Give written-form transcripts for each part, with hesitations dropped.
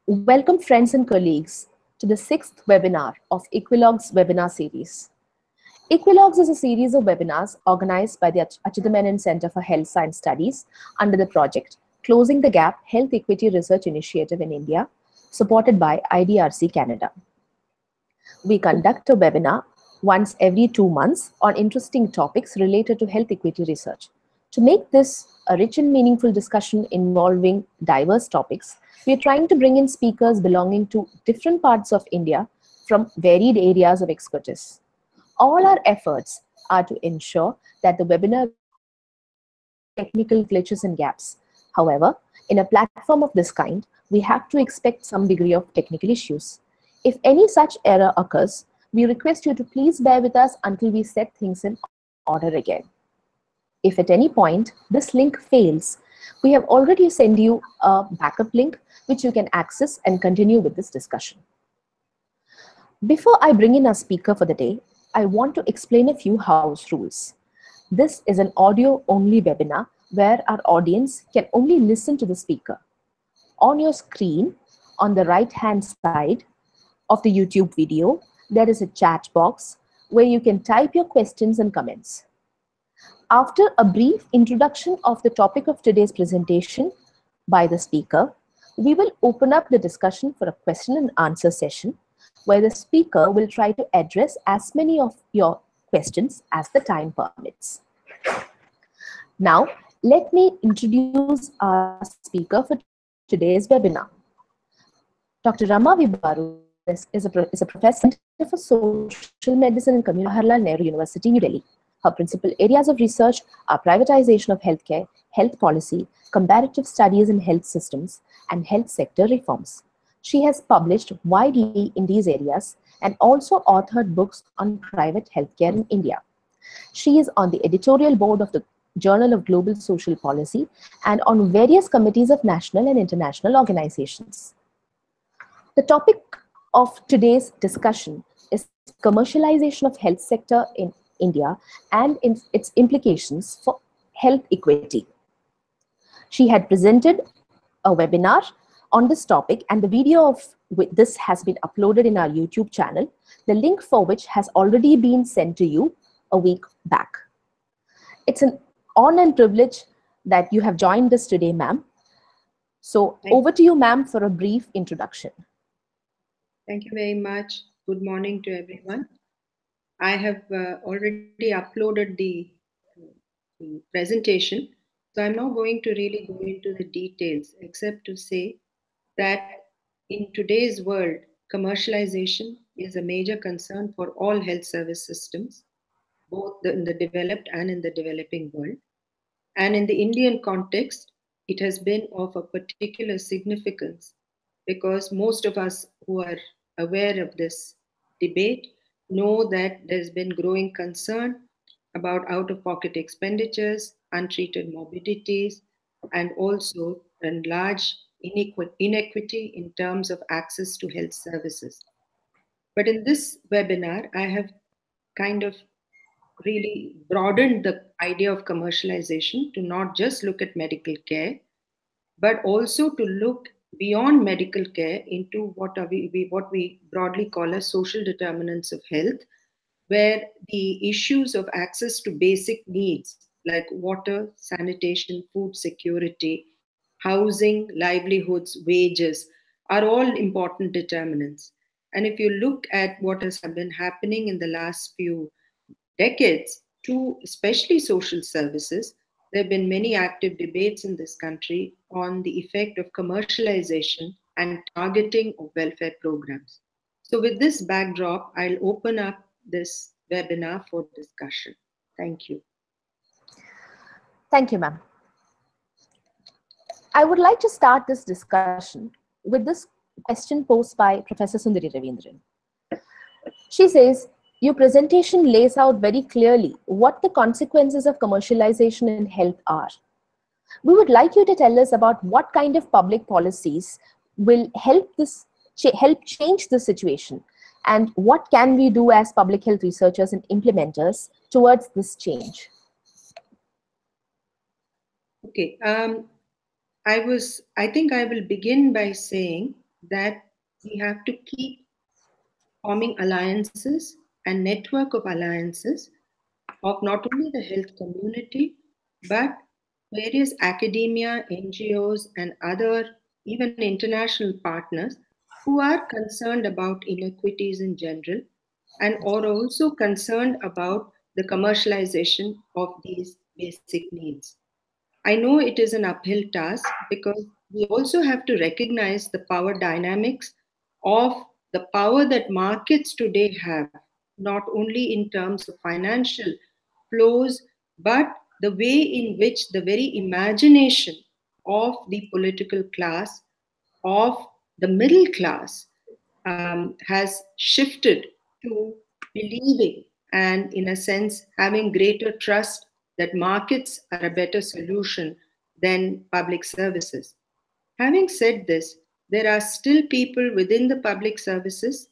Welcome friends and colleagues to the 6th webinar of Equilogues webinar series. Equilogues is a series of webinars organized by the Achutamenan Center for Health Science Studies under the project Closing the Gap Health Equity Research Initiative in India, supported by IDRC Canada. We conduct a webinar once every 2 months on interesting topics related to health equity research. To make this a rich and meaningful discussion involving diverse topics, we are trying to bring in speakers belonging to different parts of India from varied areas of expertise. All our efforts are to ensure that the webinar technical glitches and gaps. However, in a platform of this kind, we have to expect some degree of technical issues. If any such error occurs, we request you to please bear with us until we set things in order again. If at any point this link fails, we have already sent you a backup link which you can access and continue with this discussion. Before I bring in our speaker for the day, I want to explain a few house rules. This is an audio-only webinar where our audience can only listen to the speaker. On your screen, on the right-hand side of the YouTube video, there is a chat box where you can type your questions and comments. After a brief introduction of the topic of today's presentation by the speaker, we will open up the discussion for a question and answer session where the speaker will try to address as many of your questions as the time permits. Now, let me introduce our speaker for today's webinar. Dr.Rama V Baru is a professor for social medicine in Jawaharlal Nehru University, New Delhi. Her principal areas of research are privatization of healthcare, health policy, comparative studies in health systems, and health sector reforms. She has published widely in these areas and also authored books on private healthcare in India. She is on the editorial board of the Journal of Global Social Policy and on various committees of national and international organizations. The topic of today's discussion is commercialization of health sector in India and its implications for health equity. She had presented a webinar on this topic, and the video of this has been uploaded in our YouTube channel, the link for which has already been sent to you a week back. It's an honor and privilege that you have joined us today, ma'am. So over to you, ma'am, for a brief introduction. Thank you very much. Good morning to everyone. I have already uploaded the presentation, so I'm not going to really go into the details except to say that in today's world, commercialization is a major concern for all health service systems, both in the developed and in the developing world. And in the Indian context, it has been of a particular significance because most of us who are aware of this debate know that there's been growing concern about out-of-pocket expenditures, untreated morbidities, and also a large inequity in terms of access to health services. But in this webinar, I have kind of really broadened the idea of commercialization to not just look at medical care, but also to look beyond medical care into what we broadly call as social determinants of health, where the issues of access to basic needs like water, sanitation, food security, housing, livelihoods, wages are all important determinants. And if you look at what has been happening in the last few decades to especially social services, there have been many active debates in this country on the effect of commercialization and targeting of welfare programs. So with this backdrop, I'll open up this webinar for discussion. Thank you. Thank you, ma'am. I would like to start this discussion with this question posed by Professor Sundari Ravindran. She says, your presentation lays out very clearly what the consequences of commercialization in health are. We would like you to tell us about what kind of public policies will help change the situation, and what can we do as public health researchers and implementers towards this change? Okay, I think I will begin by saying that we have to keep forming alliances and network of alliances of not only the health community, but various academia, NGOs, and other even international partners who are concerned about inequities in general and are also concerned about the commercialization of these basic needs. I know it is an uphill task because we also have to recognize the power dynamics of the power that markets today have, not only in terms of financial flows, but the way in which the very imagination of the political class, of the middle class, has shifted to believing and, in a sense, having greater trust that markets are a better solution than public services. Having said this, there are still people within the public services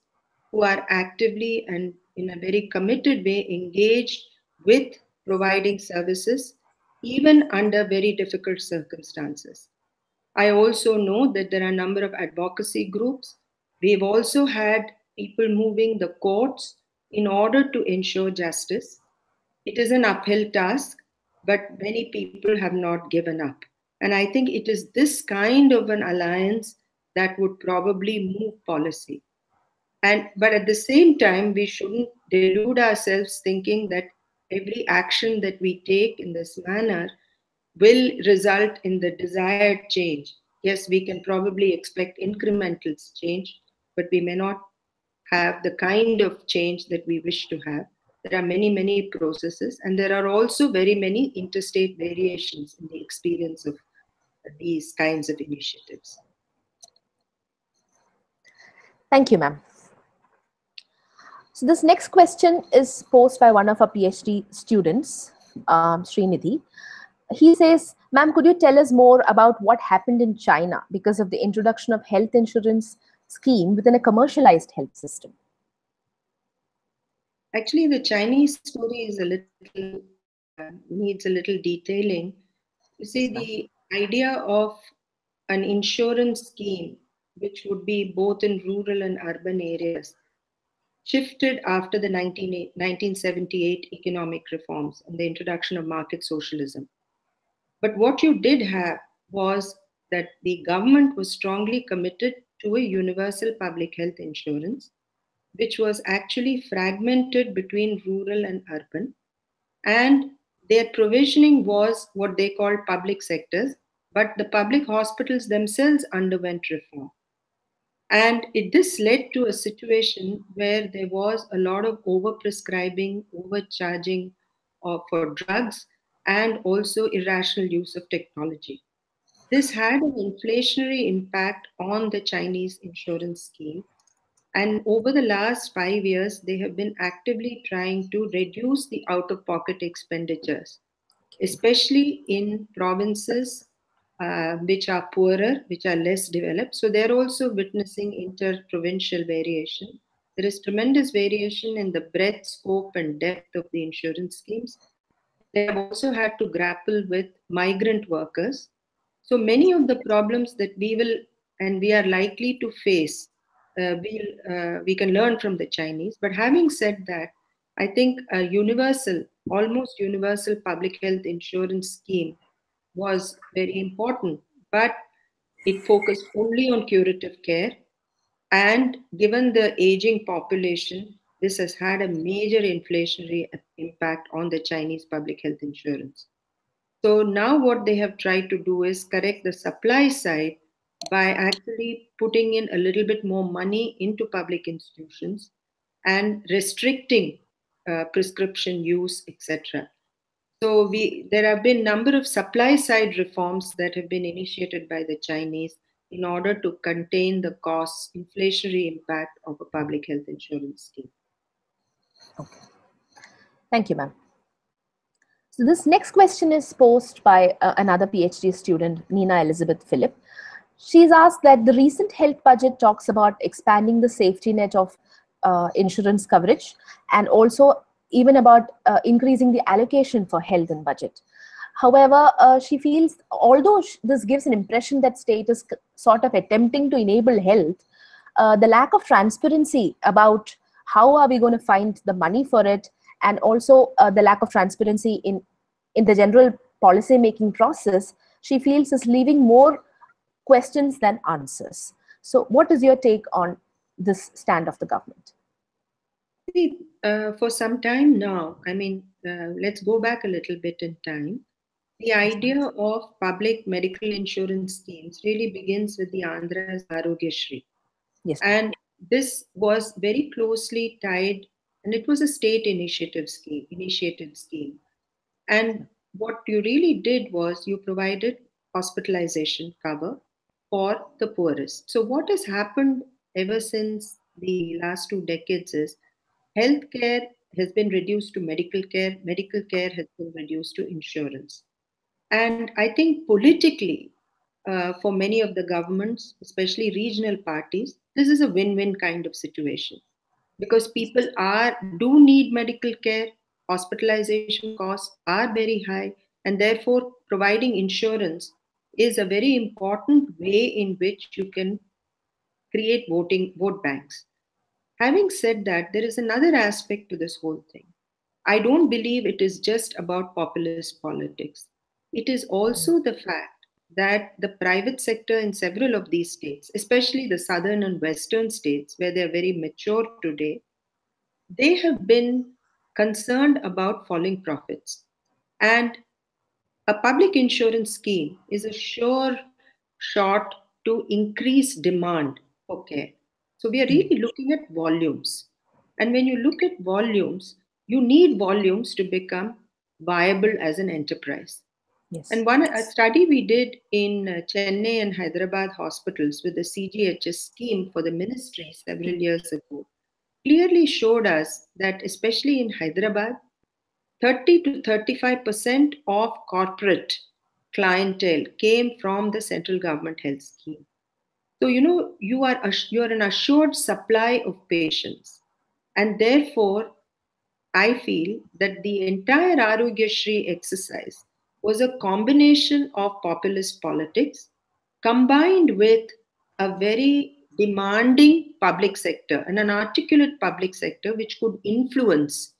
who are actively and in a very committed way engaged with providing services, even under very difficult circumstances. I also know that there are a number of advocacy groups. We've also had people moving the courts in order to ensure justice. It is an uphill task, but many people have not given up. And I think it is this kind of an alliance that would probably move policy. But at the same time, we shouldn't delude ourselves thinking that every action that we take in this manner will result in the desired change. Yes, we can probably expect incremental change, but we may not have the kind of change that we wish to have. There are many, many processes, and there are also very many interstate variations in the experience of these kinds of initiatives. Thank you, ma'am. So this next question is posed by one of our PhD students, Srinidhi. He says, ma'am, could you tell us more about what happened in China because of the introduction of health insurance scheme within a commercialized health system? Actually, the Chinese story is a little, needs a little detailing. You see, the idea of an insurance scheme, which would be both in rural and urban areas, shifted after the 1978 economic reforms and the introduction of market socialism. But what you did have was that the government was strongly committed to a universal public health insurance, which was actually fragmented between rural and urban. And their provisioning was what they called public sectors, but the public hospitals themselves underwent reform. And this led to a situation where there was a lot of overprescribing, overcharging for drugs, and also irrational use of technology. This had an inflationary impact on the Chinese insurance scheme. And over the last 5 years, they have been actively trying to reduce the out of pocket expenditures, especially in provinces which are poorer, which are less developed. So they're also witnessing inter-provincial variation. There is tremendous variation in the breadth, scope, and depth of the insurance schemes. They have also had to grapple with migrant workers. So many of the problems that we will and we are likely to face, we can learn from the Chinese. But having said that, I think a universal, almost universal public health insurance scheme was very important, but it focused only on curative care. And given the aging population, this has had a major inflationary impact on the Chinese public health insurance. So now what they have tried to do is correct the supply side by actually putting in a little bit more money into public institutions and restricting prescription use, etc. So there have been a number of supply side reforms that have been initiated by the Chinese in order to contain the cost, inflationary impact of a public health insurance scheme. Okay. Thank you, ma'am. So this next question is posed by another PhD student, Nina Elizabeth Phillip. She's asked that the recent health budget talks about expanding the safety net of insurance coverage and also even about increasing the allocation for health and budget. However, she feels, although this gives an impression that state is sort of attempting to enable health, the lack of transparency about how are we going to find the money for it, and also the lack of transparency in the general policy making process, she feels is leaving more questions than answers. So what is your take on this stand of the government? See, for some time now, I mean, let's go back a little bit in time. The idea of public medical insurance schemes really begins with the Andhra's Arogyashri. Yes. And this was very closely tied, and it was a state initiative scheme. And what you really did was you provided hospitalization cover for the poorest. So what has happened ever since the last 2 decades is healthcare has been reduced to medical care has been reduced to insurance. And I think politically, for many of the governments, especially regional parties, this is a win-win kind of situation because people do need medical care, hospitalization costs are very high, and therefore providing insurance is a very important way in which you can create vote banks. Having said that, there is another aspect to this whole thing. I don't believe it is just about populist politics. It is also the fact that the private sector in several of these states, especially the southern and western states where they are very mature today, they have been concerned about falling profits. And a public insurance scheme is a sure shot to increase demand for care. So we are really looking at volumes. And when you look at volumes, you need volumes to become viable as an enterprise. Yes. And a study we did in Chennai and Hyderabad hospitals with the CGHS scheme for the ministry several years ago clearly showed us that, especially in Hyderabad, 30 to 35% of corporate clientele came from the central government health scheme. So, you are an assured supply of patients. And therefore, I feel that the entire Arogyashri exercise was a combination of populist politics combined with a very demanding public sector and an articulate public sector which could influence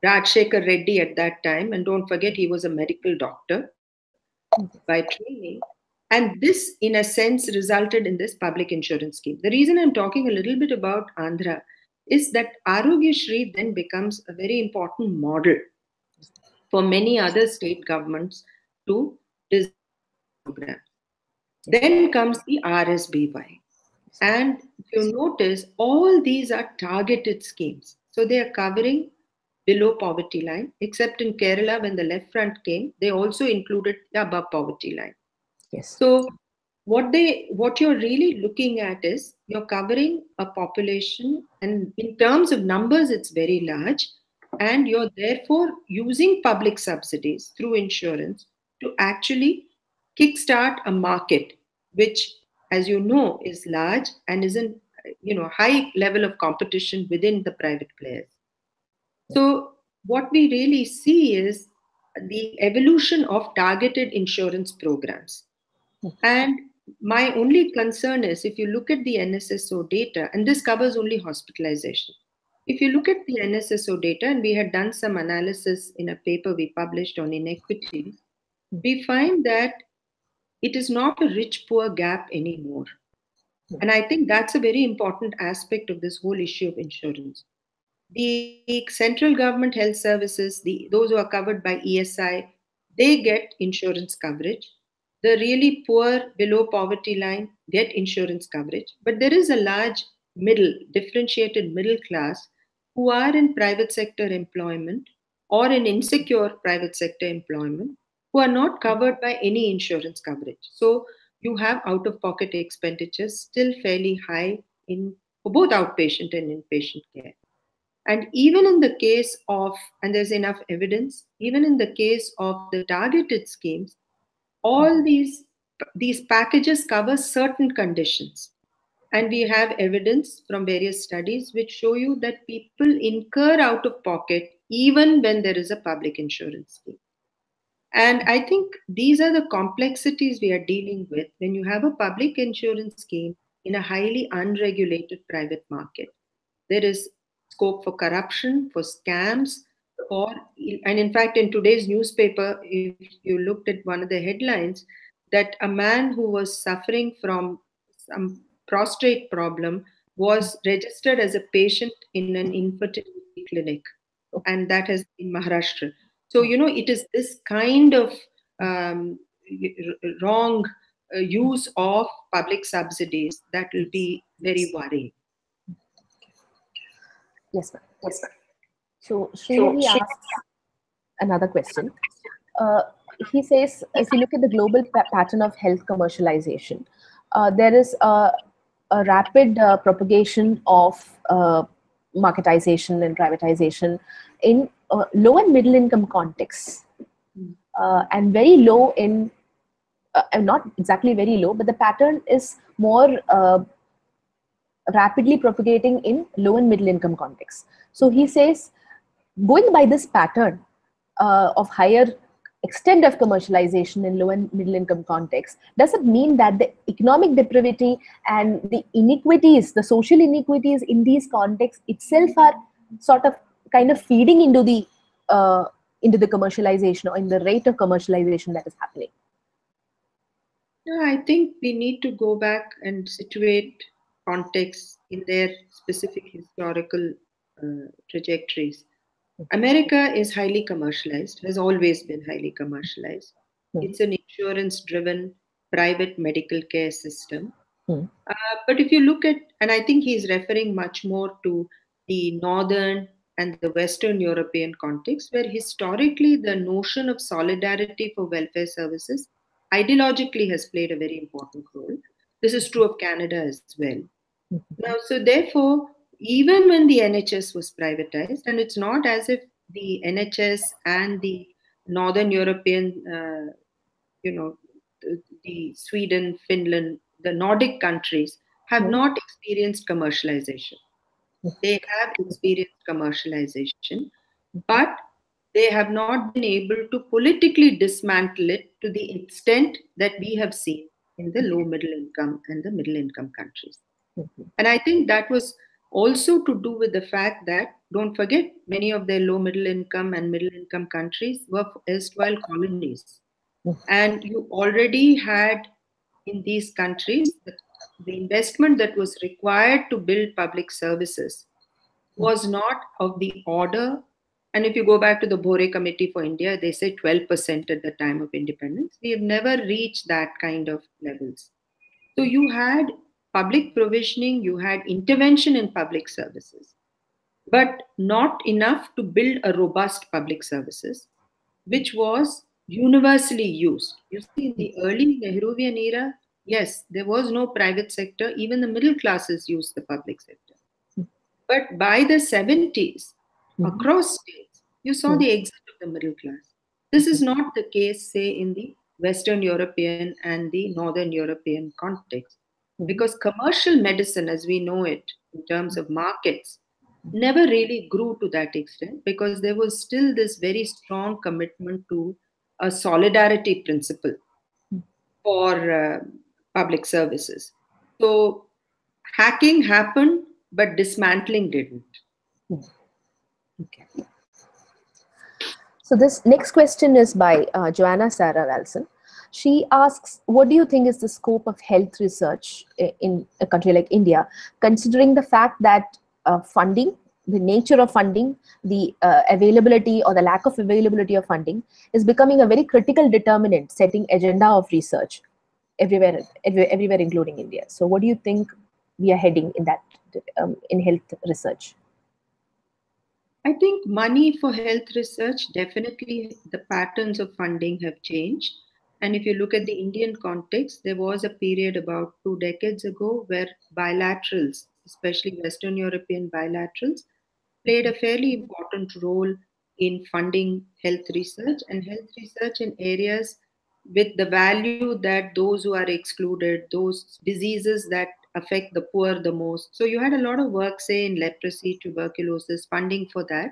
Rajshekar Reddy at that time. And don't forget, he was a medical doctor by training. And this, in a sense, resulted in this public insurance scheme. The reason I'm talking a little bit about Andhra is that Arogyashri then becomes a very important model for many other state governments to design such programs. Then comes the RSBY. And if you notice, all these are targeted schemes. So they are covering below poverty line, except in Kerala, when the left front came, they also included the above poverty line. Yes. So what you're really looking at is you're covering a population, and in terms of numbers, it's very large, and you're therefore using public subsidies through insurance to actually kickstart a market, which, as you know, is large and is in high level of competition within the private players. So what we really see is the evolution of targeted insurance programs. And my only concern is if you look at the NSSO data, and this covers only hospitalization. If you look at the NSSO data, and we had done some analysis in a paper we published on inequities, we find that it is not a rich poor gap anymore. And I think that's a very important aspect of this whole issue of insurance. The central government health services, those who are covered by ESI, they get insurance coverage. The really poor below poverty line get insurance coverage. But there is a large differentiated middle class who are in private sector employment or in insecure private sector employment who are not covered by any insurance coverage. So you have out of pocket expenditures still fairly high for both outpatient and inpatient care. And even in the case of, and there's enough evidence, even in the case of the targeted schemes, all these packages cover certain conditions. And we have evidence from various studies which show you that people incur out of pocket even when there is a public insurance scheme. And I think these are the complexities we are dealing with when you have a public insurance scheme in a highly unregulated private market. There is scope for corruption, for scams, and in fact, in today's newspaper, if you looked at one of the headlines, that a man who was suffering from some prostate problem was registered as a patient in an infertility clinic, and that has in Maharashtra. So, it is this kind of um, wrong use of public subsidies that will be very worrying. Yes, ma'am. Yes, ma'am. So Sridevi asks another question. Uh, he says, if you look at the global pattern of health commercialization, there is a rapid propagation of marketization and privatization in low and middle income contexts, and very low in, not exactly very low, but the pattern is more rapidly propagating in low and middle income contexts. So he says, going by this pattern of higher extent of commercialization in low and middle income contexts, does it mean that the economic depravity and the inequities, the social inequities in these contexts itself are sort of kind of feeding into the commercialization, or in the rate of commercialization that is happening? Yeah, I think we need to go back and situate contexts in their specific historical trajectories. America is highly commercialized, has always been highly commercialized. It's an insurance driven private medical care system. But if you look at, and I think he's referring much more to the northern and the Western European context, where historically the notion of solidarity for welfare services ideologically has played a very important role. This is true of Canada as well. Now, so therefore, even when the NHS was privatized, and it's not as if the NHS and the Northern European, the Sweden, Finland, the Nordic countries have not experienced commercialization. They have experienced commercialization, but they have not been able to politically dismantle it to the extent that we have seen in the low middle income and the middle income countries. And I think that was also to do with the fact that, don't forget, many of their low middle income and middle income countries were erstwhile colonies. And you already had in these countries the investment that was required to build public services was not of the order. And if you go back to the Bhore Committee for India, they say 12% at the time of independence. We have never reached that kind of levels. So you had public provisioning, you had intervention in public services, but not enough to build a robust public services, which was universally used. You see, in the early Nehruvian era, yes, there was no private sector. Even the middle classes used the public sector. But by the 70s, across states, you saw the exit of the middle class. This is not the case, say, in the Western European and the Northern European context. Because commercial medicine, as we know it in terms of markets, never really grew to that extent, because there was still this very strong commitment to a solidarity principle for public services. So hacking happened, but dismantling didn't. Okay. So this next question is by Joanna Sarah Ralston. She asks, what do you think is the scope of health research in a country like India, considering the fact that funding, the nature of funding, the availability or the lack of availability of funding is becoming a very critical determinant setting agenda of research everywhere, including India. So what do you think we are heading in that, in health research? I think money for health research, definitely the patterns of funding have changed. And if you look at the Indian context, there was a period about 2 decades ago where bilaterals, especially Western European bilaterals, played a fairly important role in funding health research, and health research in areas with the value that those who are excluded, those diseases that affect the poor the most. So you had a lot of work, say, in leprosy, tuberculosis, funding for that.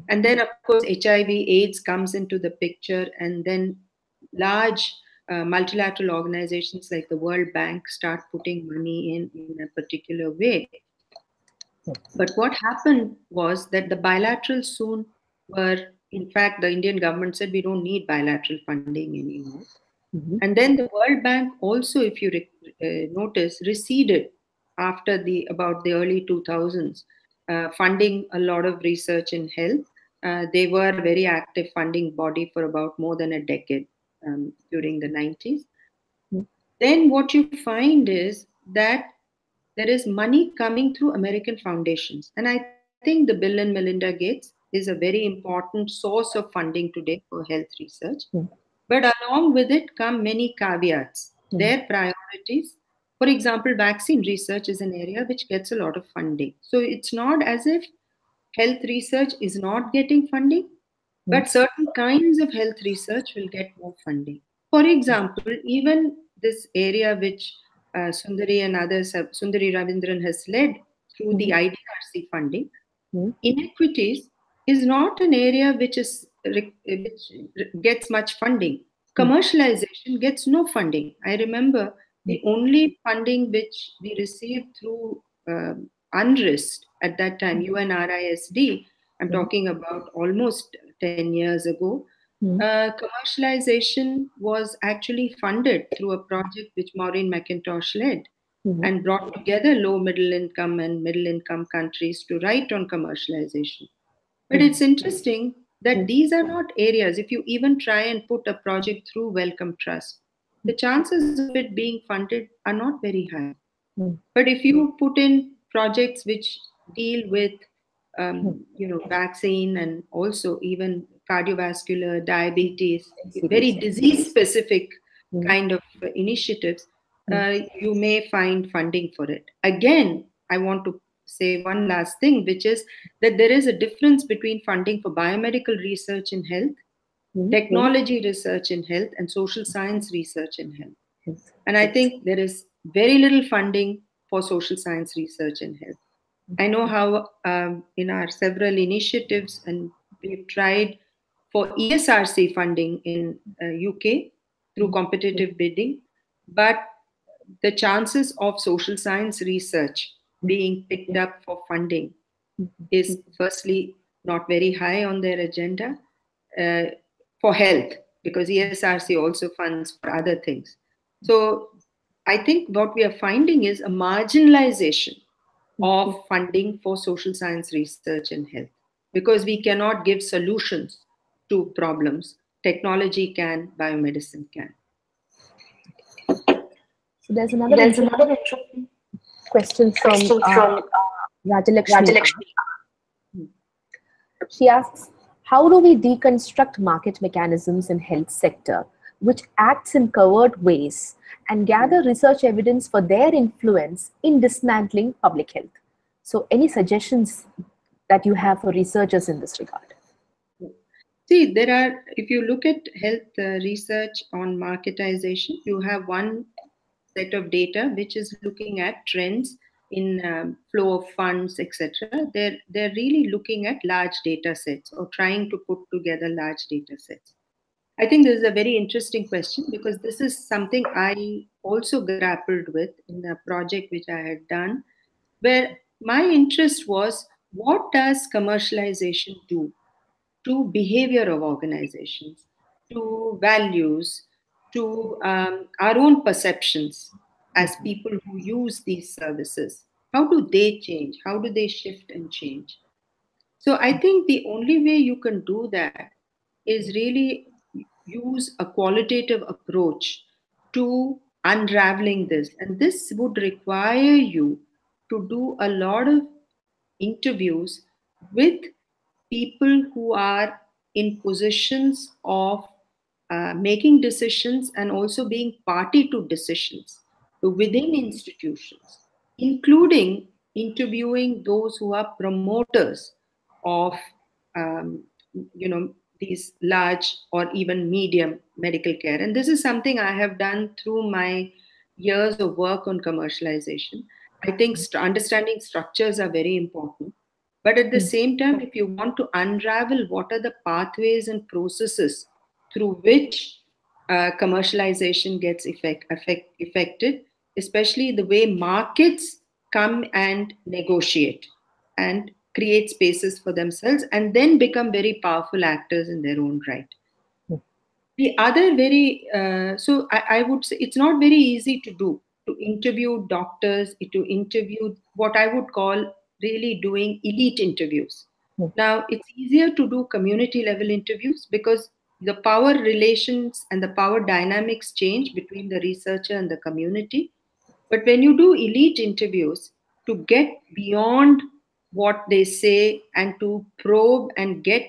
And then, of course, HIV, AIDS comes into the picture, and then large multilateral organizations like the World Bank start putting money in a particular way. But what happened was that the bilaterals soon were, in fact, the Indian government said we don't need bilateral funding anymore. And then the World Bank also, if you notice, receded after about the early 2000s, funding a lot of research in health. They were a very active funding body for about more than a decade during the 90s. Then what you find is that there is money coming through American foundations. And I think the Bill and Melinda Gates is a very important source of funding today for health research. But along with it come many caveats. Their priorities, for example, vaccine research is an area which gets a lot of funding. So it's not as if health research is not getting funding, but certain kinds of health research will get more funding. For example, even this area which Sundari and others Sundari Ravindran has led through the IDRC funding, inequities is not an area which gets much funding. Commercialization gets no funding. I remember the only funding which we received through UNRISD at that time, UNRISD, I'm talking about almost 10 years ago. Commercialization was actually funded through a project which Maureen McIntosh led and brought together low middle income and middle income countries to write on commercialization. But it's interesting that these are not areas, if you even try and put a project through Wellcome Trust, the chances of it being funded are not very high. But if you put in projects which deal with vaccine and also even cardiovascular, diabetes, very disease-specific kind of initiatives, you may find funding for it. Again, I want to say one last thing, which is that there is a difference between funding for biomedical research in health, technology research in health, and social science research in health. And I think there is very little funding for social science research in health. I know how in our several initiatives, and we've tried for ESRC funding in UK through competitive bidding, but the chances of social science research being picked up for funding is firstly not very high on their agenda for health, because ESRC also funds for other things. So I think what we are finding is a marginalization of funding for social science research in health, because we cannot give solutions to problems. Technology can, biomedicine can. So there's another interesting question from Rajalakshmi. She asks, how do we deconstruct market mechanisms in health sector which acts in covert ways and gather research evidence for their influence in dismantling public health? So any suggestions that you have for researchers in this regard? See, there are, if you look at health research on marketization, you have one set of data which is looking at trends in flow of funds, etc. They're really looking at large data sets or trying to put together large data sets. I think this is a very interesting question, because this is something I also grappled with in a project which I had done, where my interest was, what does commercialization do to behavior of organizations, to values, to our own perceptions as people who use these services? How do they change? How do they shift and change? So I think the only way you can do that is really use a qualitative approach to unraveling this. And this would require you to do a lot of interviews with people who are in positions of making decisions and also being party to decisions within institutions, including interviewing those who are promoters of these large or even medium medical care. And this is something I have done through my years of work on commercialization. I think understanding structures are very important. But at the same time, if you want to unravel what are the pathways and processes through which commercialization gets affected, especially the way markets come and negotiate and create spaces for themselves and then become very powerful actors in their own right. The other I would say it's not very easy to do, to interview doctors, to interview what I would call really doing elite interviews. Now, it's easier to do community level interviews because the power relations and the power dynamics change between the researcher and the community. But when you do elite interviews, to get beyond what they say and to probe and get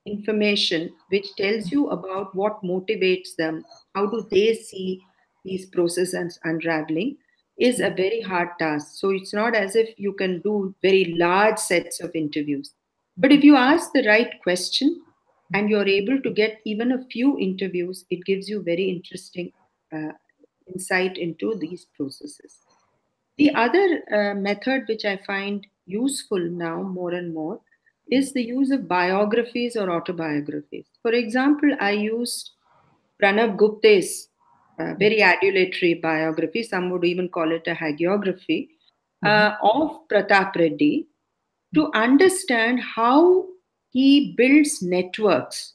information which tells you about what motivates them, how do they see these processes unraveling, is a very hard task. So it's not as if you can do very large sets of interviews. But if you ask the right question and you're able to get even a few interviews, it gives you very interesting insight into these processes. The other method which I find useful now more and more is the use of biographies or autobiographies. For example, I used Pranav Gupta's very adulatory biography, some would even call it a hagiography, of Pratap Reddy to understand how he builds networks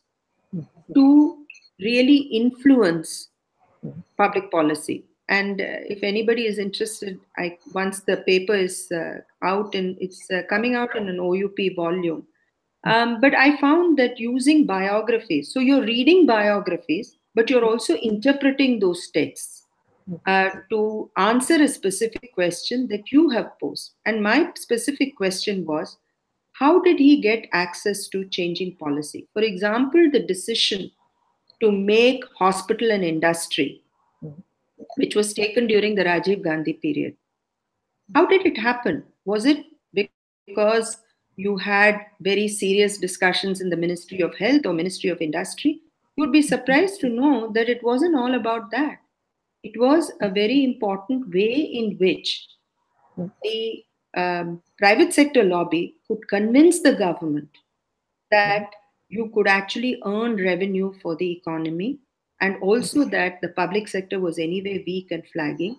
to really influence public policy. And if anybody is interested, once the paper is out and it's coming out in an OUP volume. But I found that using biographies, so you're reading biographies, but you're also interpreting those texts to answer a specific question that you have posed. And my specific question was, how did he get access to changing policy? For example, the decision to make hospital an industry, which was taken during the Rajiv Gandhi period. How did it happen? Was it because you had very serious discussions in the Ministry of Health or Ministry of Industry? You would be surprised to know that it wasn't all about that. It was a very important way in which the private sector lobby could convince the government that you could actually earn revenue for the economy, and also that the public sector was anyway weak and flagging.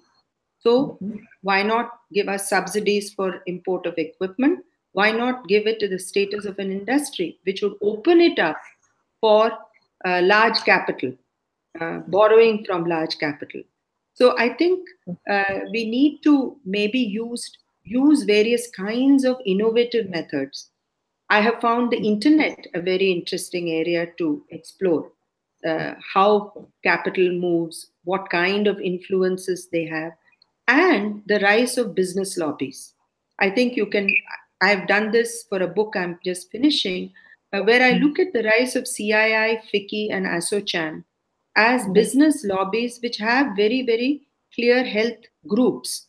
So why not give us subsidies for import of equipment? Why not give it to the status of an industry, which would open it up for large capital, borrowing from large capital? So I think we need to maybe use various kinds of innovative methods. I have found the internet a very interesting area to explore. How capital moves, what kind of influences they have, and the rise of business lobbies. I think I've done this for a book I'm just finishing, where I look at the rise of CII, FICCI, and ASSOCHAM as business lobbies which have very, very clear health groups.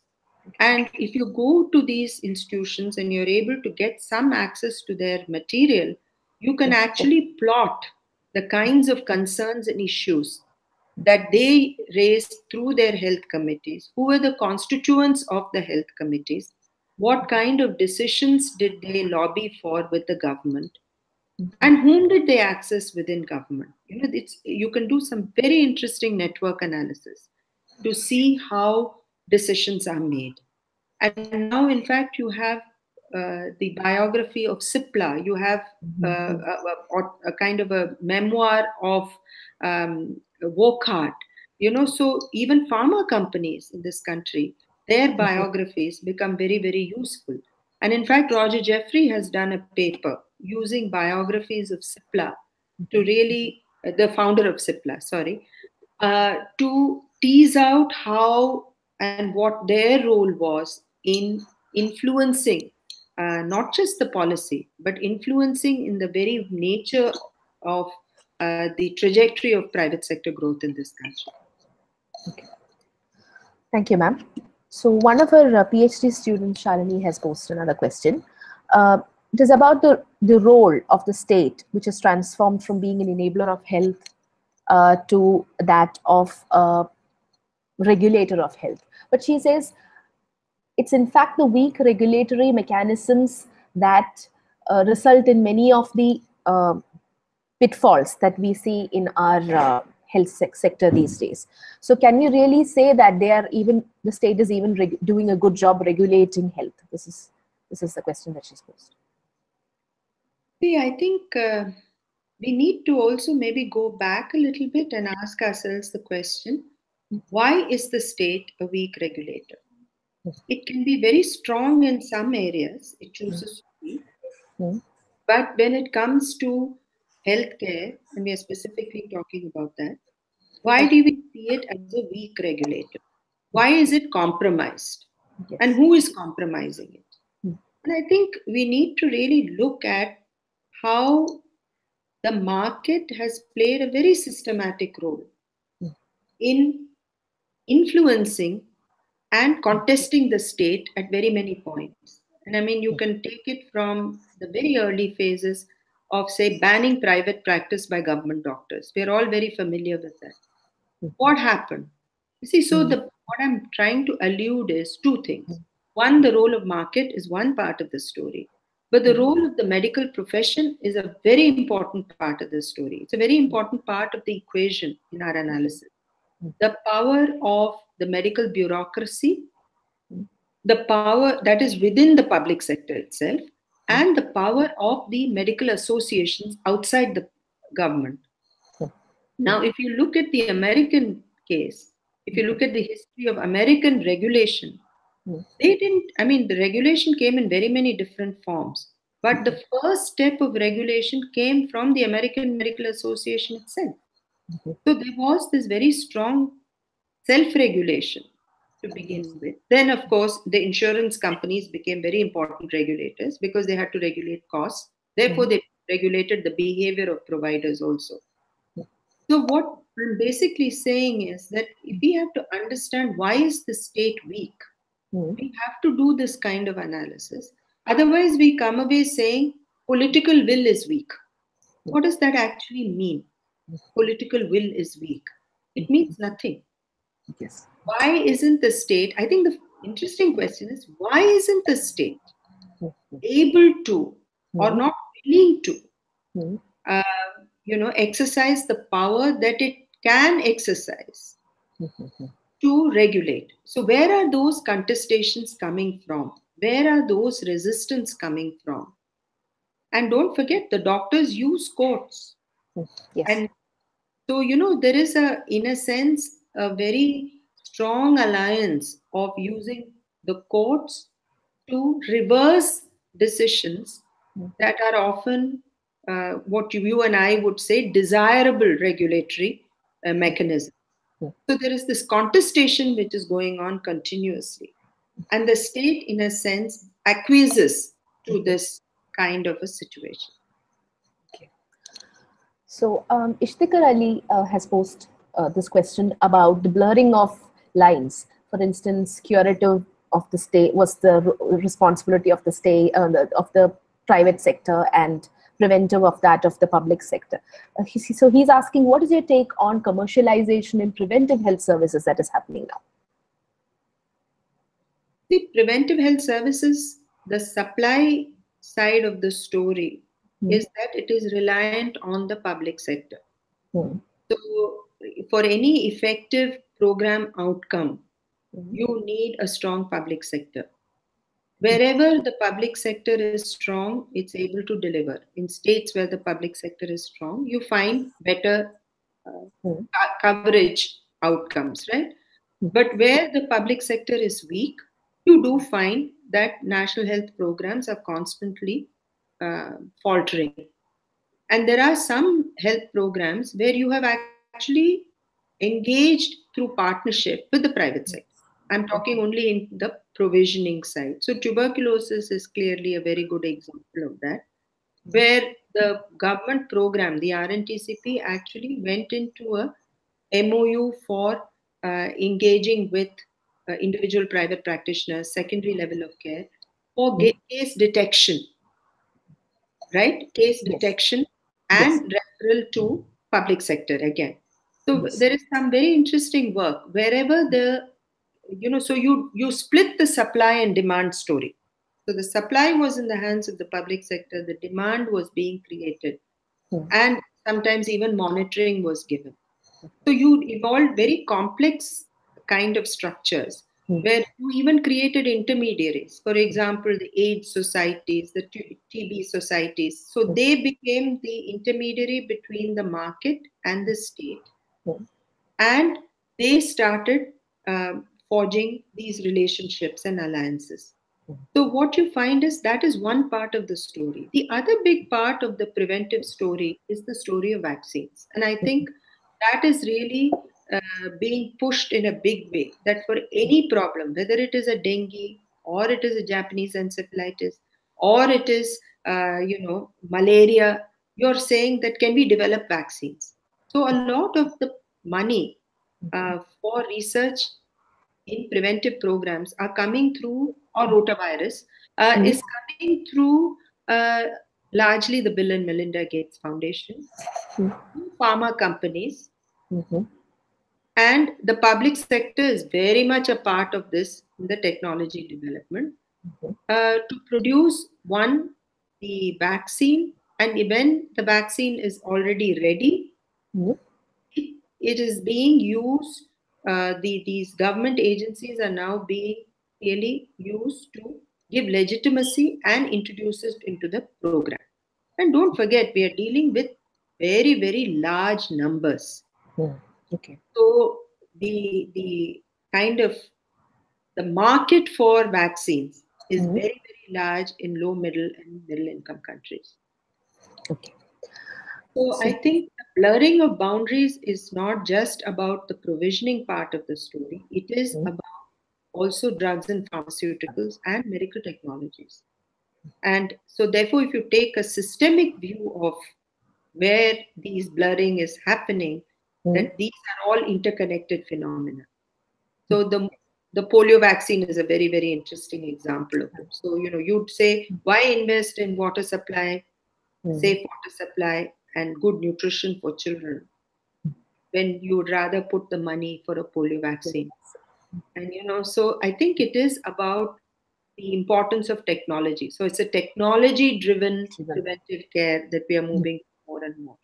And if you go to these institutions and you're able to get some access to their material, you can actually plot the kinds of concerns and issues that they raised through their health committees. Who were the constituents of the health committees? What kind of decisions did they lobby for with the government? And whom did they access within government? You can do some very interesting network analysis to see how decisions are made. And now, in fact, you have the biography of Cipla. You have a kind of a memoir of Wokhart. So even pharma companies in this country, their biographies become very, very useful. And in fact, Roger Jeffrey has done a paper using biographies of Cipla to really, the founder of Cipla, sorry, to tease out how and what their role was in influencing not just the policy, but influencing in the very nature of the trajectory of private sector growth in this country. Okay. Thank you, ma'am. So one of our PhD students, Shalini, has posted another question. It is about the role of the state, which has transformed from being an enabler of health to that of a regulator of health. But she says it's in fact the weak regulatory mechanisms that result in many of the pitfalls that we see in our health sector these days. So can you really say that the state is even doing a good job regulating health? This is the question that she's posed. See, I think we need to also maybe go back a little bit and ask ourselves the question, why is the state a weak regulator? It can be very strong in some areas, it chooses to be, but when it comes to healthcare, and we are specifically talking about that, why do we see it as a weak regulator? Why is it compromised? Yes. And who is compromising it? And I think we need to really look at how the market has played a very systematic role in influencing and contesting the state at very many points. And I mean, you can take it from the very early phases of, say, banning private practice by government doctors. We're all very familiar with that. What happened? You see, so what I'm trying to allude is two things. One, the role of market is one part of the story, but the role of the medical profession is a very important part of the story. It's a very important part of the equation in our analysis. The power of the medical bureaucracy, the power that is within the public sector itself, and the power of the medical associations outside the government. Now, if you look at the American case, if you look at the history of American regulation, the regulation came in very many different forms. But the first step of regulation came from the American Medical Association itself. So there was this very strong self-regulation to begin with. Then, of course, the insurance companies became very important regulators because they had to regulate costs. Therefore, they regulated the behavior of providers also. So what I'm basically saying is that if we have to understand why is the state weak, we have to do this kind of analysis. Otherwise, we come away saying political will is weak. What does that actually mean? Political will is weak. It means nothing. Yes. Why isn't the state? I think the interesting question is, why isn't the state able to or not willing to exercise the power that it can exercise to regulate? So where are those contestations coming from? Where are those resistance coming from? And don't forget, the doctors use courts. Yes. And so, there is in a sense, a very strong alliance of using the courts to reverse decisions that are often what you and I would say desirable regulatory mechanism. So there is this contestation which is going on continuously. And the state, in a sense, acquiesces to this kind of a situation. So Ishtikhar Ali has posed this question about the blurring of lines. For instance, curative of the state was the responsibility of the state, of the private sector, and preventive of that of the public sector. So he's asking, what is your take on commercialization in preventive health services that is happening now? The preventive health services, the supply side of the story is that it is reliant on the public sector. So for any effective program outcome, you need a strong public sector. Wherever the public sector is strong, it's able to deliver. In states where the public sector is strong, you find better coverage outcomes, right? But where the public sector is weak, you do find that national health programs are constantly faltering. And there are some health programs where you have actually engaged through partnership with the private sector. I'm talking only in the provisioning side. So tuberculosis is clearly a very good example of that, where the government program, the RNTCP, actually went into a MOU for engaging with individual private practitioners, secondary level of care, for case detection, right? Case detection and referral to public sector again. So there is some very interesting work wherever so you split the supply and demand story. So the supply was in the hands of the public sector, the demand was being created, and sometimes even monitoring was given. So you evolved very complex kind of structures where you even created intermediaries. For example, the AIDS societies, the TB societies. So they became the intermediary between the market and the state. And they started forging these relationships and alliances. So what you find is that is one part of the story. The other big part of the preventive story is the story of vaccines. And I think that is really being pushed in a big way, that for any problem, whether it is a dengue or it is a Japanese encephalitis or it is, malaria, you're saying that can we develop vaccines? So a lot of the money for research in preventive programs are coming through, or rotavirus is coming through largely the Bill and Melinda Gates Foundation, pharma companies, and the public sector is very much a part of this in the technology development to produce the vaccine, and when the vaccine is already ready, it is being used. These government agencies are now being really used to give legitimacy and introduce it into the program. And don't forget, we are dealing with very, very large numbers. Okay. So the kind of the market for vaccines is very, very large in low, middle, and middle income countries. Okay. So I think the blurring of boundaries is not just about the provisioning part of the story. It is about also drugs and pharmaceuticals and medical technologies. And so therefore, if you take a systemic view of where these blurring is happening, that these are all interconnected phenomena. So the polio vaccine is a very, very interesting example of it. So, you'd say, why invest in water supply, safe water supply, and good nutrition for children when you would rather put the money for a polio vaccine? And, so I think it is about the importance of technology. So it's a technology driven preventive care that we are moving more and more.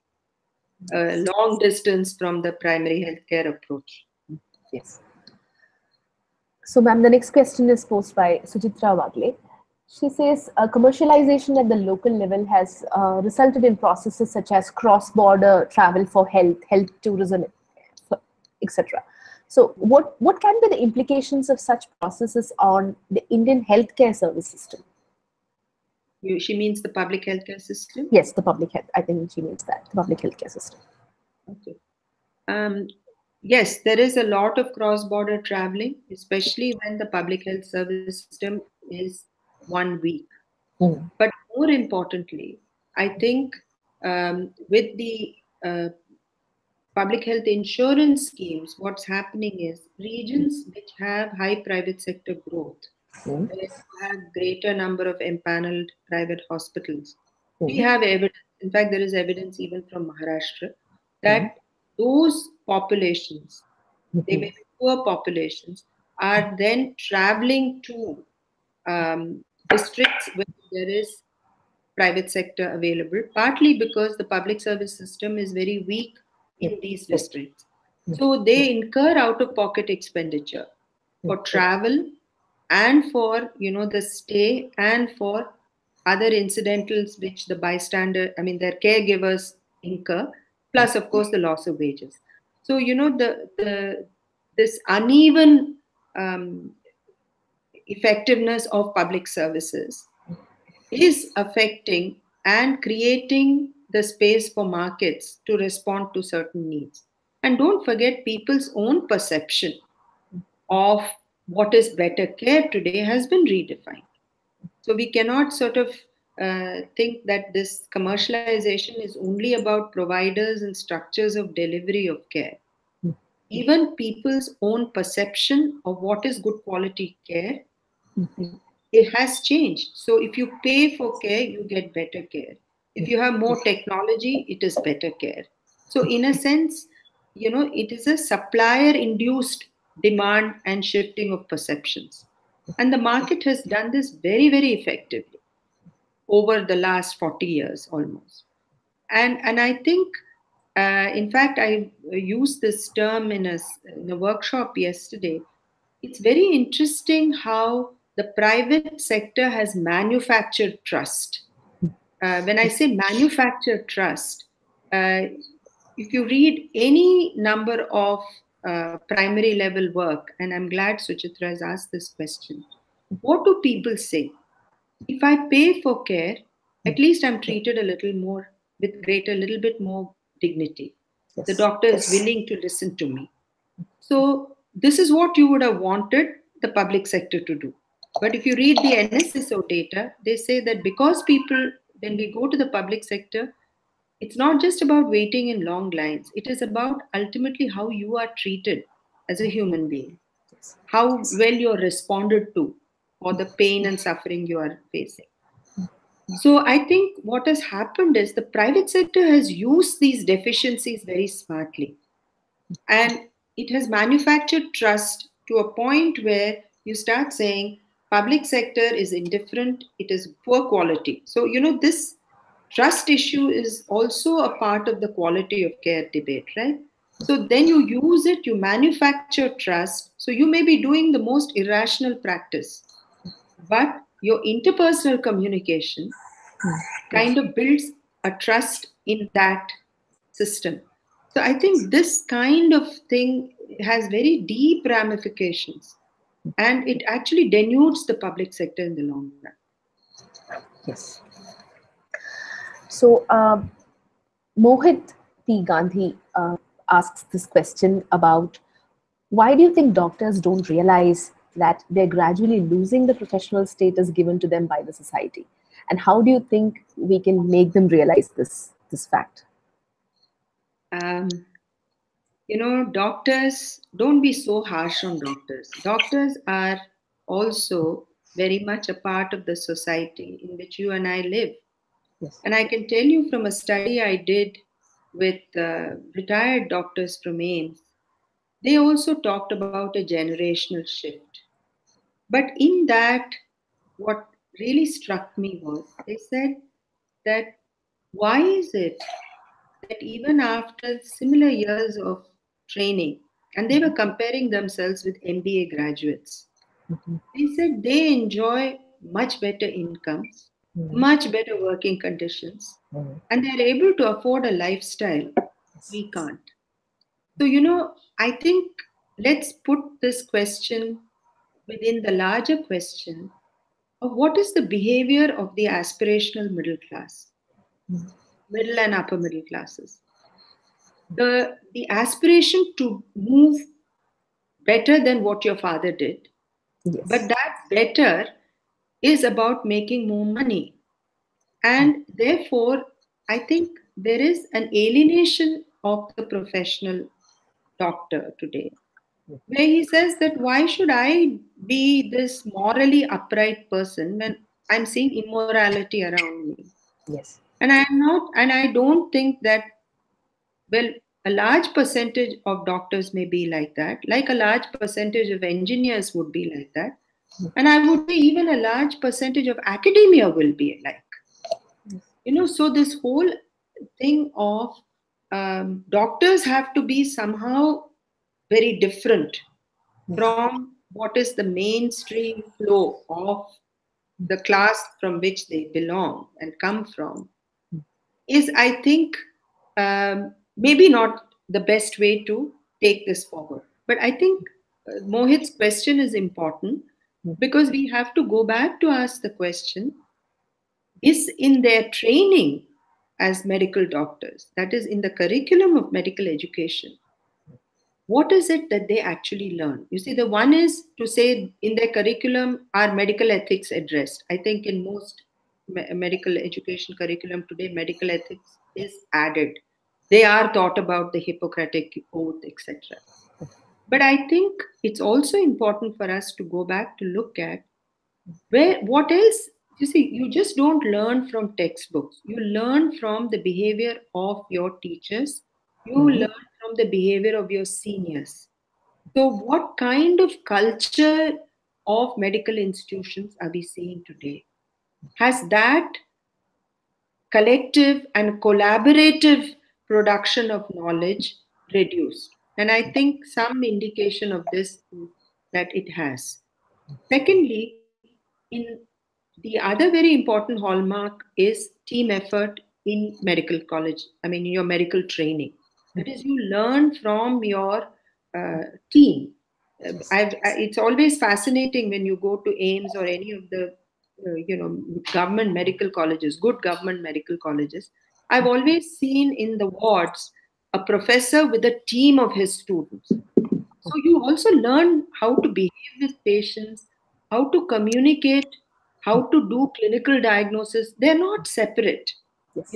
Long distance from the primary healthcare approach. Yes. So, ma'am, the next question is posed by Sujitra Wagle. She says commercialization at the local level has resulted in processes such as cross-border travel for health tourism, etc. So, what can be the implications of such processes on the Indian healthcare service system? She means the public healthcare system? Yes, the public health. I think she means that, the public healthcare system. Okay. Yes, there is a lot of cross-border traveling, especially when the public health service system is 1 week. But more importantly, I think with the public health insurance schemes, what's happening is regions which have high private sector growth, where you have greater number of empaneled private hospitals. We have evidence, in fact, there is evidence even from Maharashtra, that those populations, they may be poor populations, are then traveling to districts where there is private sector available, partly because the public service system is very weak in these districts. So they incur out-of-pocket expenditure for travel and for the stay and for other incidentals which the bystander, I mean their caregivers incur, plus of course the loss of wages. So this uneven effectiveness of public services is affecting and creating the space for markets to respond to certain needs. And don't forget, people's own perception of what is better care today has been redefined. So we cannot sort of think that this commercialization is only about providers and structures of delivery of care. Even people's own perception of what is good quality care, it has changed. So if you pay for care, you get better care. If you have more technology, it is better care. So in a sense, it is a supplier induced demand and shifting of perceptions. And the market has done this very, very effectively over the last 40 years almost. And I think In fact, I used this term in a workshop yesterday. It's very interesting how the private sector has manufactured trust. When I say manufactured trust, if you read any number of primary level work, and I'm glad Suchitra has asked this question, what do people say? If I pay for care, at least I'm treated a little more with greater, little bit more dignity. The Yes. doctor is willing to listen to me. So this is what you would have wanted the public sector to do. But if you read the NSSO data, they say that because people, when we go to the public sector, it's not just about waiting in long lines. It is about ultimately how you are treated as a human being, Yes. how well you're responded to for the pain and suffering you are facing. So I think what has happened is the private sector has used these deficiencies very smartly. And it has manufactured trust to a point where you start saying public sector is indifferent, it is poor quality. So, this trust issue is also a part of the quality of care debate, right? So then you use it, you manufacture trust. So you may be doing the most irrational practice, but your interpersonal communication kind of builds a trust in that system. So I think this kind of thing has very deep ramifications and it actually denudes the public sector in the long run. Yes. So, Mohit P. Gandhi asks this question about why do you think doctors don't realize that they're gradually losing the professional status given to them by the society? And how do you think we can make them realize this fact? Um, Doctors, don't be so harsh on doctors. Doctors are also very much a part of the society in which you and I live. Yes. And I can tell you from a study I did with retired doctors from AIMS, they also talked about a generational shift. But in that, what really struck me was they said that why is it that even after similar years of training, and they were comparing themselves with MBA graduates, they said they enjoy much better incomes, much better working conditions, and they're able to afford a lifestyle we can't. So, I think let's put this question within the larger question of what is the behavior of the aspirational middle class, middle and upper middle classes. The aspiration to move better than what your father did, but Yes. that better is about making more money. And therefore, I think there is an alienation of the professional doctor today, where he says that why should I be this morally upright person when I'm seeing immorality around me? Yes. And I'm not, and I don't think that, well, a large percentage of doctors may be like that, like a large percentage of engineers would be like that. And I would say even a large percentage of academia will be like. So this whole thing of doctors have to be somehow very different from what is the mainstream flow of the class from which they belong and come from is, I think, maybe not the best way to take this forward. But I think Mohit's question is important because we have to go back to ask the question, is in their training as medical doctors, that is in the curriculum of medical education, what is it that they actually learn? You see, the one is to say in their curriculum are medical ethics addressed. I think in most medical education curriculum today, medical ethics is added. They are taught about the Hippocratic Oath, etc. But I think it's also important for us to go back to look at what else. You see, you just don't learn from textbooks. You learn from the behavior of your teachers. You learn from the behavior of your seniors. So, what kind of culture of medical institutions are we seeing today? Has that collective and collaborative production of knowledge reduced. And I think some indication of this is that it has. Secondly, in the other very important hallmark is team effort in medical college, in your medical training. That is, you learn from your team. It's always fascinating when you go to AIMS or any of the government medical colleges, good government medical colleges. I've always seen in the wards a professor with a team of his students. So you also learn how to behave with patients, how to communicate, how to do clinical diagnosis. They're not separate, Yes.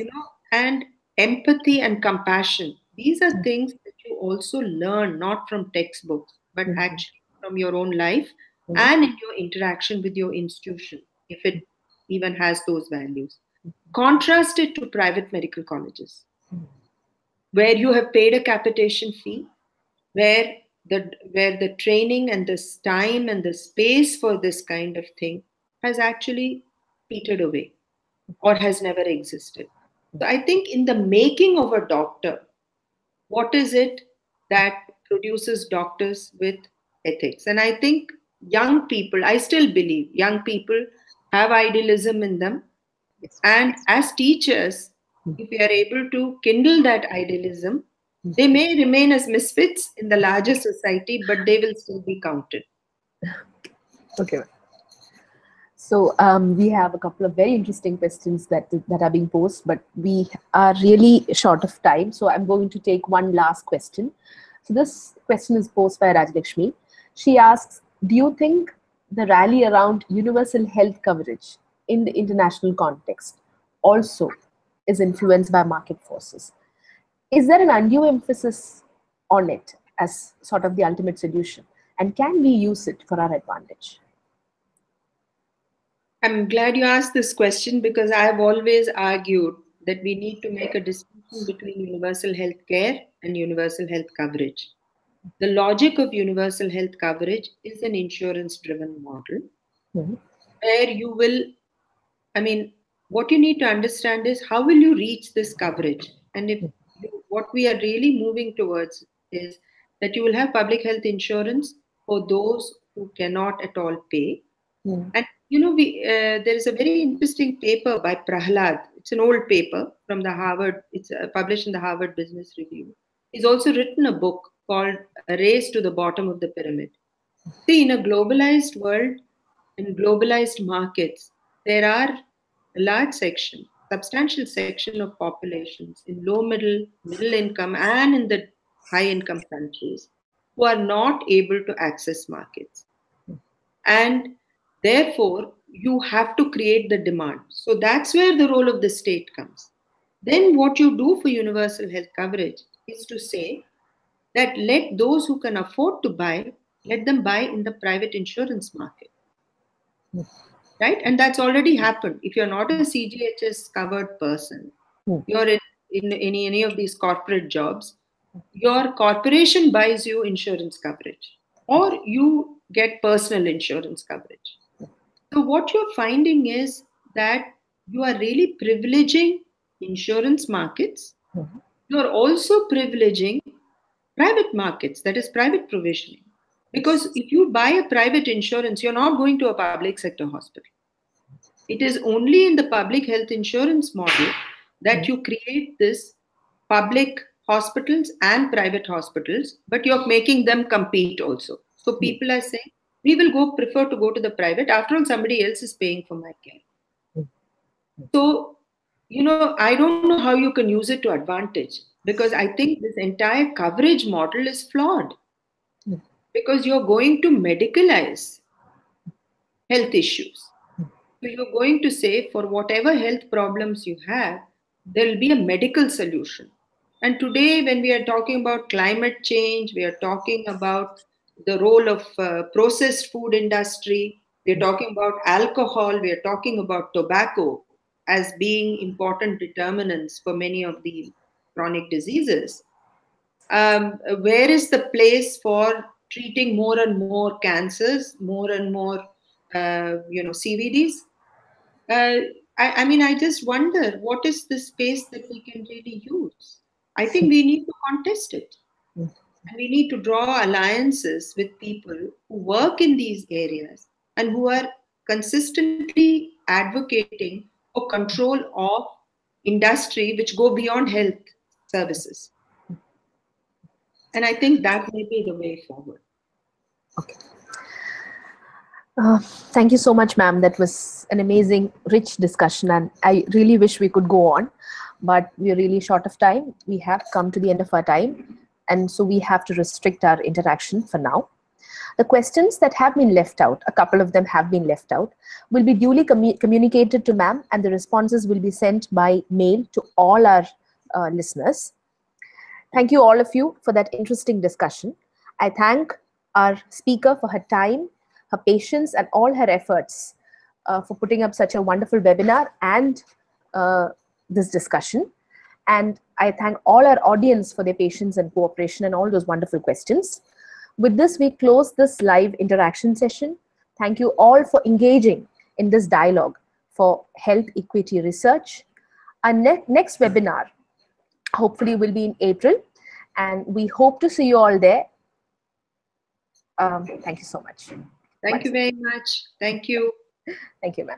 and empathy and compassion. These are things that you also learn not from textbooks, but actually from your own life and in your interaction with your institution, if it even has those values. Contrast it to private medical colleges, where you have paid a capitation fee, where the training and this time and the space for this kind of thing has actually petered away or has never existed. So I think in the making of a doctor, what is it that produces doctors with ethics? And I think young people, I still believe young people have idealism in them. Yes. And as teachers, if we are able to kindle that idealism, they may remain as misfits in the larger society, but they will still be counted. Okay. So we have a couple of very interesting questions that are being posed, but we are really short of time. So I'm going to take one last question. So this question is posed by Rajalakshmi. She asks, do you think the rally around universal health coverage in the international context also is influenced by market forces? Is there an undue emphasis on it as sort of the ultimate solution? And can we use it for our advantage? I'm glad you asked this question because I've always argued that we need to make a distinction between universal health care and universal health coverage. The logic of universal health coverage is an insurance driven model where you will, what you need to understand is how will you reach this coverage? And what we are really moving towards is that you will have public health insurance for those who cannot at all pay. And there is a very interesting paper by Prahlad. It's an old paper from the Harvard. It's published in the Harvard Business Review. He's also written a book called A Race to the Bottom of the Pyramid. See, in a globalized world, in globalized markets, there are a large section, substantial section of populations in low, middle income, and in the high income countries who are not able to access markets. And therefore, you have to create the demand. So that's where the role of the state comes. Then, what you do for universal health coverage is to say that let those who can afford to buy, let them buy in the private insurance market. Right? And that's already happened. If you're not a CGHS covered person, you're in any of these corporate jobs, your corporation buys you insurance coverage or you get personal insurance coverage. So what you're finding is that you are really privileging insurance markets. You're also privileging private markets, that is private provisioning. Because if you buy a private insurance, you're not going to a public sector hospital. It is only in the public health insurance model that you create this public hospitals and private hospitals, but you're making them compete also. So people are saying, we will prefer to go to the private. After all, somebody else is paying for my care. So, I don't know how you can use it to advantage because I think this entire coverage model is flawed because you're going to medicalize health issues. So you're going to say for whatever health problems you have, there will be a medical solution. And today, when we are talking about climate change, we are talking about the role of processed food industry, we are talking about alcohol, we are talking about tobacco as being important determinants for many of the chronic diseases. Where is the place for treating more and more cancers, more and more, CVDs? I just wonder what is the space that we can really use? I think we need to contest it. And we need to draw alliances with people who work in these areas and who are consistently advocating for control of industry which go beyond health services. And I think that may be the way forward. Okay. Thank you so much, ma'am. That was an amazing, rich discussion, and I really wish we could go on, but we're really short of time. We have come to the end of our time, and so we have to restrict our interaction for now. The questions that have been left out, a couple of them have been left out, will be duly communicated to ma'am, and the responses will be sent by mail to all our listeners. Thank you, all of you, for that interesting discussion. I thank our speaker for her time, her patience, and all her efforts for putting up such a wonderful webinar and this discussion. And I thank all our audience for their patience and cooperation and all those wonderful questions. With this, we close this live interaction session. Thank you all for engaging in this dialogue for health equity research. Our next webinar hopefully will be in April, and we hope to see you all there. Thank you so much. Thank you very much. Thank you. Thank you, ma'am.